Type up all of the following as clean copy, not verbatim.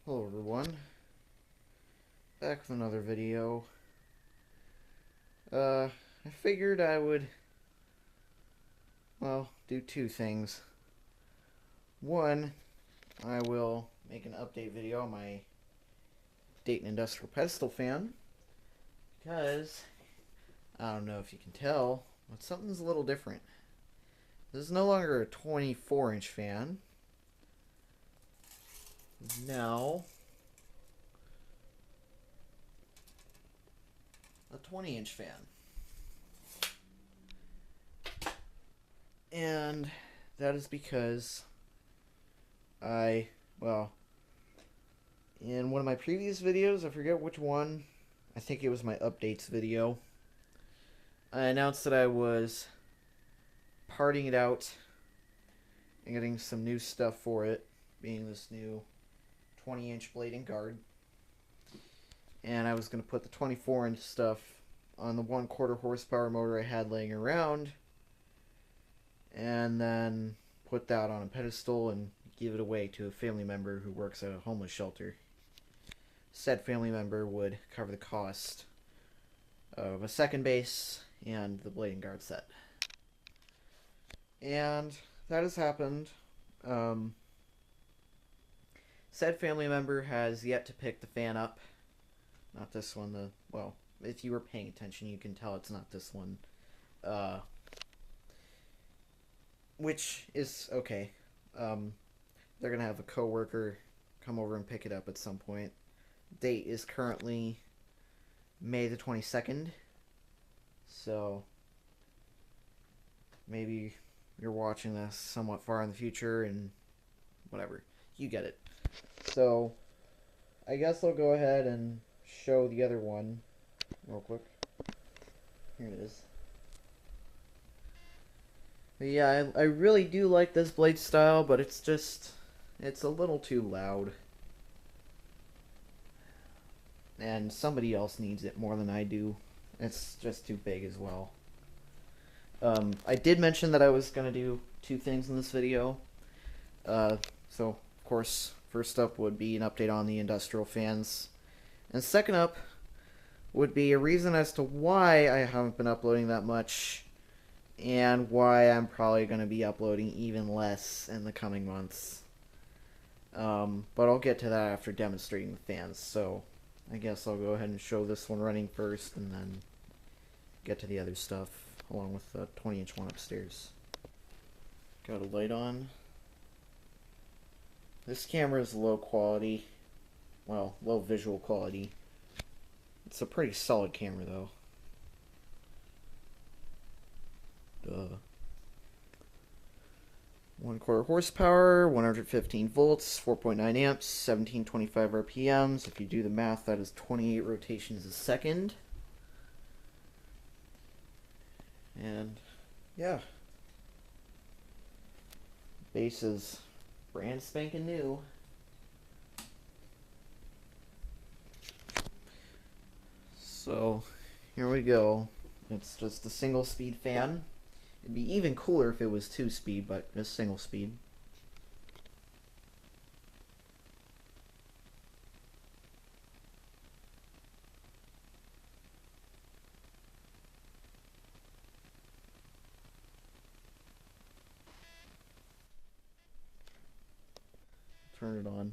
Hello everyone, back with another video. I figured I would, do two things. One, I will make an update video on my Dayton Industrial Pedestal fan, because, I don't know if you can tell, but something's a little different. This is no longer a 24-inch fan. Now, a 20-inch fan. And that is because in one of my previous videos, I forget which one, I think it was my updates video, I announced that I was parting it out and getting some new stuff for it, being this new 20-inch blade and guard. And I was going to put the 24-inch stuff on the 1/4 horsepower motor I had laying around, and then put that on a pedestal and give it away to a family member who works at a homeless shelter. Said family member would cover the cost of a second base and the blade and guard set. And that has happened. Said family member has yet to pick the fan up. Not this one. If you were paying attention, you can tell it's not this one. Which is okay. They're gonna have a coworker come over and pick it up at some point. Date is currently May the 22nd. So maybe you're watching this somewhat far in the future and whatever. You get it. So I guess I'll go ahead and show the other one real quick. Here it is. But yeah, I really do like this blade style, but it's a little too loud. And somebody else needs it more than I do. It's just too big as well. I did mention that I was going to do two things in this video. So, of course, first up would be an update on the industrial fans. And second up would be a reason as to why I haven't been uploading that much, and why I'm probably going to be uploading even less in the coming months. But I'll get to that after demonstrating the fans, so I guess I'll go ahead and show this one running first, and then get to the other stuff, along with the 20-inch one upstairs. Got a light on. This camera is low quality. Well, low visual quality. It's a pretty solid camera, though. 1/4 horsepower, 115 volts, 4.9 amps, 1725 RPMs. If you do the math, that is 28 rotations a second. And yeah, base is brand spanking new. So here we go. It's just a single speed fan. It'd be even cooler if it was 2-speed, but just single speed. Turn it on.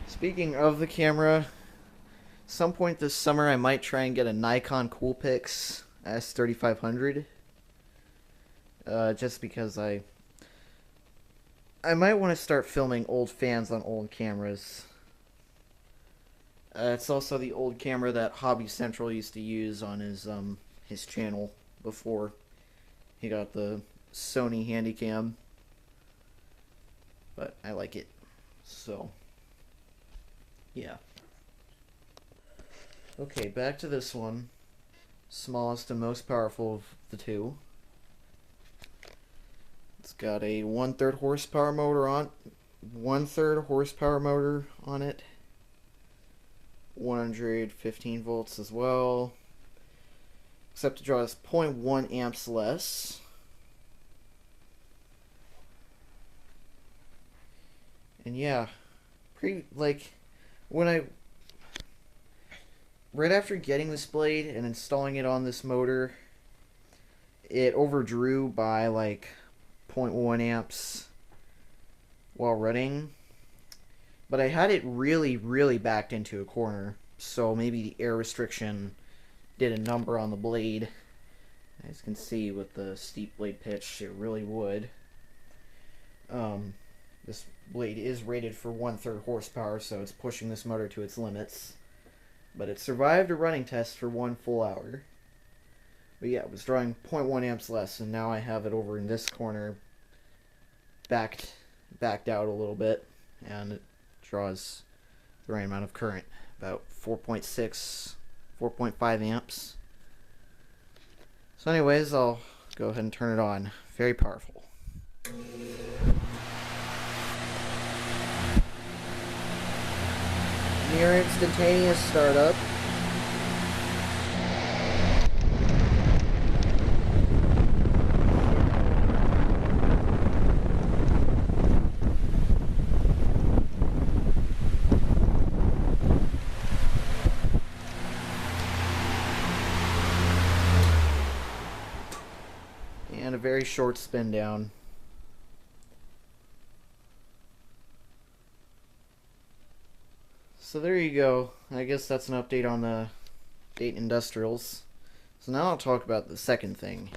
Speaking of the camera, some point this summer I might try and get a Nikon Coolpix S3500. Just because I might want to start filming old fans on old cameras. It's also the old camera that Hobby Central used to use on his channel before he got the Sony Handycam. but I like it. So, yeah. Okay, back to this one. Smallest and most powerful of the two. It's got a 1/3 horsepower motor on, 1/3 horsepower motor on it. 115 volts as well. Except it draws 0.1 amps less. And yeah, right after getting this blade and installing it on this motor, it overdrew by like 0.1 amps while running. But I had it really, really backed into a corner, so maybe the air restriction did a number on the blade. As you can see with the steep blade pitch, it really would. This blade is rated for 1/3 horsepower, so it's pushing this motor to its limits. But it survived a running test for 1 full hour. But yeah, it was drawing 0.1 amps less, and now I have it over in this corner, backed out a little bit, and it draws the right amount of current, about 4.6, 4.5 amps. So anyways, I'll go ahead and turn it on. Very powerful. Near instantaneous startup. And a very short spin down. So there you go. I guess that's an update on the Dayton Industrials. So now I'll talk about the second thing.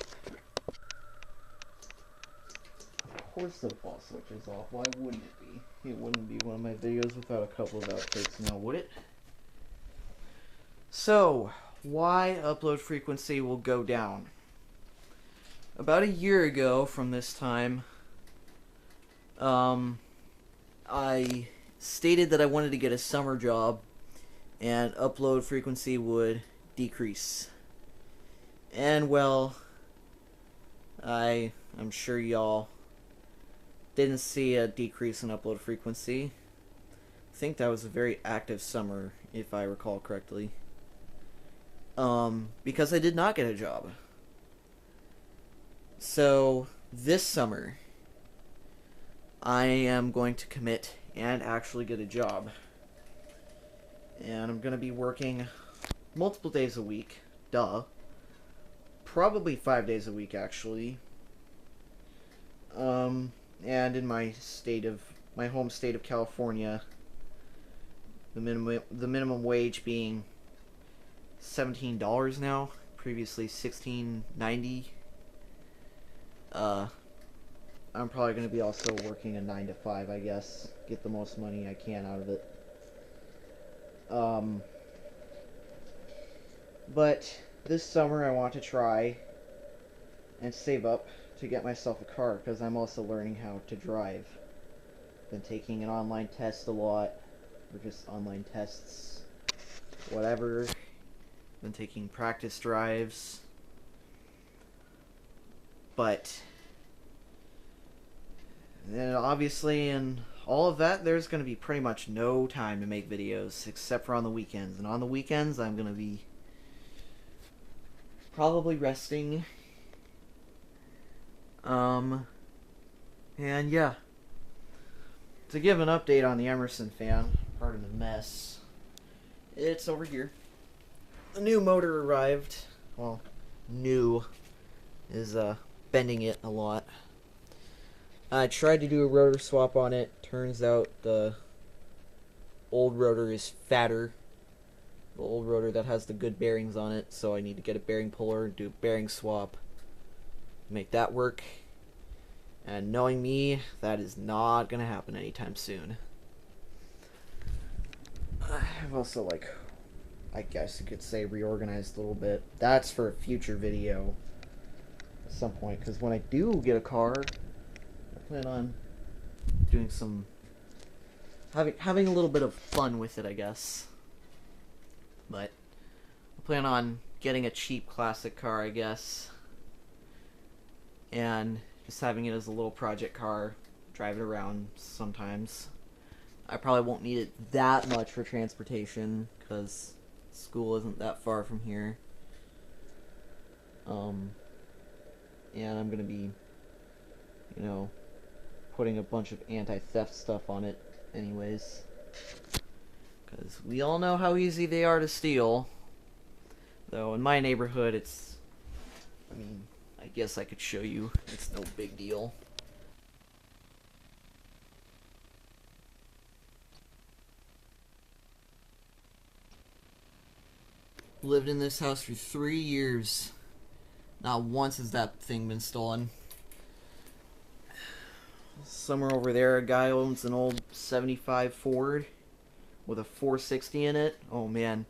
Of course the ball switch is off. Why wouldn't it be? It wouldn't be one of my videos without a couple of outtakes now, would it? So, why upload frequency will go down? About a year ago from this time, I stated that I wanted to get a summer job and upload frequency would decrease. And well, I'm sure y'all didn't see a decrease in upload frequency. I think that was a very active summer, if I recall correctly. Because I did not get a job. So, this summer, I am going to commit and actually get a job. And I'm going to be working multiple days a week. Duh. Probably 5 days a week, actually. And in my home state of California, the minimum wage being $17 now, previously $16.90. I'm probably going to be also working a 9 to 5, I guess. Get the most money I can out of it. But this summer I want to try and save up to get myself a car, because I'm also learning how to drive. Been taking an online test a lot, or just online tests, whatever. Been taking practice drives. But then obviously in all of that, there's going to be pretty much no time to make videos except for on the weekends. And on the weekends, I'm going to be probably resting. And yeah. To give an update on the Emerson fan, pardon the mess, it's over here. The new motor arrived. Well, new is bending it a lot. I tried to do a rotor swap on it. Turns out the old rotor is fatter. The old rotor that has the good bearings on it, so I need to get a bearing puller, do a bearing swap, make that work. And knowing me, that is not going to happen anytime soon. I've also, I guess you could say reorganized a little bit. That's for a future video at some point, because when I do get a car, I plan on doing some having a little bit of fun with it, I guess. But I plan on getting a cheap classic car, I guess, and just having it as a little project car, drive it around sometimes. I probably won't need it that much for transportation because school isn't that far from here. And I'm gonna be, putting a bunch of anti-theft stuff on it anyways, because we all know how easy they are to steal. Though in my neighborhood, I guess I could show you. It's no big deal. Lived in this house for 3 years. Not once has that thing been stolen. Somewhere over there, a guy owns an old 75 Ford with a 460 in it. Oh man.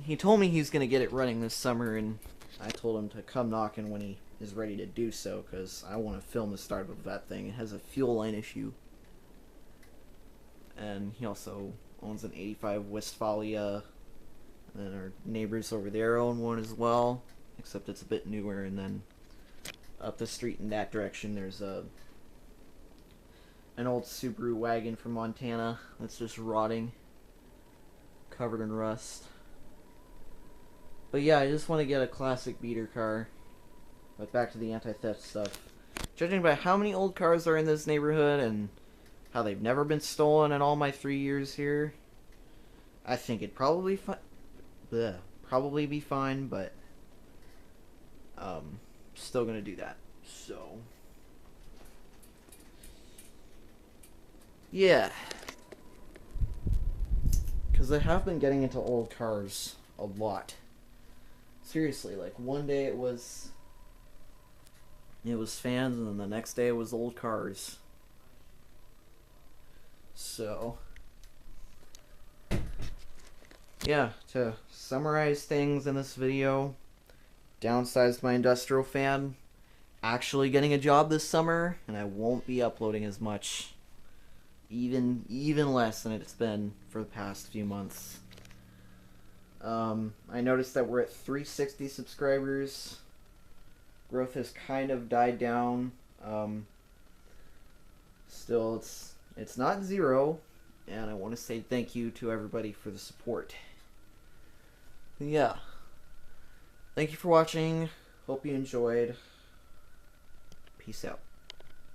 He told me he's going to get it running this summer, and I told him to come knocking when he is ready to do so, because I want to film the start of that thing. It has a fuel line issue. And he also owns an 85 Westfalia, and our neighbors over there own one as well, except it's a bit newer. And then up the street in that direction, there's an old Subaru wagon from Montana that's just rotting, covered in rust. But yeah, I just want to get a classic beater car. But back to the anti-theft stuff. Judging by how many old cars are in this neighborhood and how they've never been stolen in all my 3 years here, I think it'd probably be fine, but still gonna do that. So yeah, because I have been getting into old cars a lot. Seriously, like one day it was fans, and then the next day it was old cars. So yeah, to summarize things in this video, downsized my industrial fan, actually getting a job this summer, and I won't be uploading as much, even less than it's been for the past few months. I noticed that we're at 360 subscribers. Growth has kind of died down. Still, it's not zero, and I want to say thank you to everybody for the support. Yeah. Thank you for watching. Hope you enjoyed. Peace out.